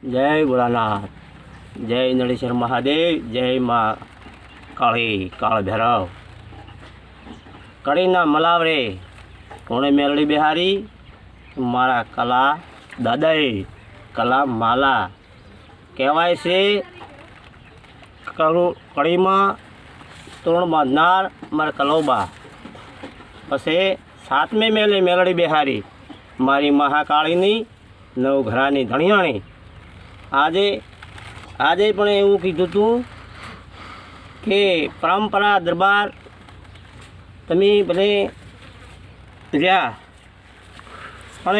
जय भोलानाथ, जय नरेश्वर महादेव, जय माँ काली काल भैरव। कड़ीना मलावरे कोणे मेलड़ी बिहारी मारा कला दादाए कला माला कहवाय से। कड़ी में तोरण बांधनार मारा कलोबा। पछे सातमे मेले मेलड़ी बिहारी मारी महाकाळीनी नवघरानी धणियाणी। આજે પણ એવું કીધું હતું કે પરંપરા દરબાર તમે ભલે રહ્યા પણ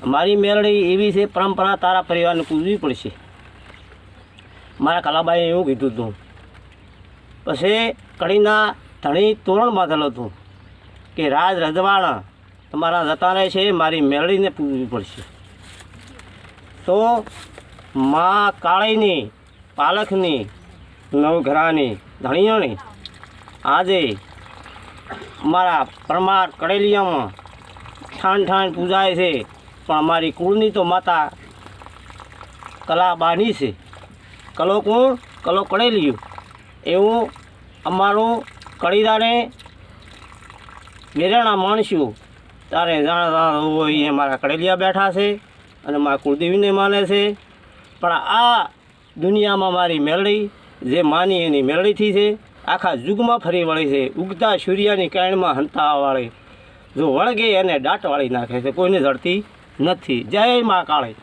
મારી મેળડી એવી છે, પરંપરા તારા પરિવારને પૂજવી પડશે। મારા કલાબાઈએ એવું કીધું હતું। પછી કડીના ધણી તોરણ બાંધેલું હતું કે રાજ રજવાડા તમારા જતા રહે છે, મારી મેળડીને પૂજવી પડશે। તો माँ काळीनी पालखनी नवघरानी धणियाणी आजे अमरा परमार कड़ेलिया में ठाण ठाण पूजाए छे। पण अमारी कुळनी तो माता कलाबानी छे। कलो कोण? कलो कड़ेलियो। एवं अमारो कड़ीदारे वेराणा माणस्यो तारे जाणता होय अमारा कड़ेलिया बैठा छे अने माँ कुलदेवी ने माने छे। पण आ दुनिया में मारी मेलड़ी जे मानी एनी मेलड़ी थी है आखा युग में फरी वળી છે। उगता सूर्यनी किरण में हंतावाળી जो वळगे एने दाट वाળી नाखे છે, कोईने जड़ती नहीं। जय माँ काली।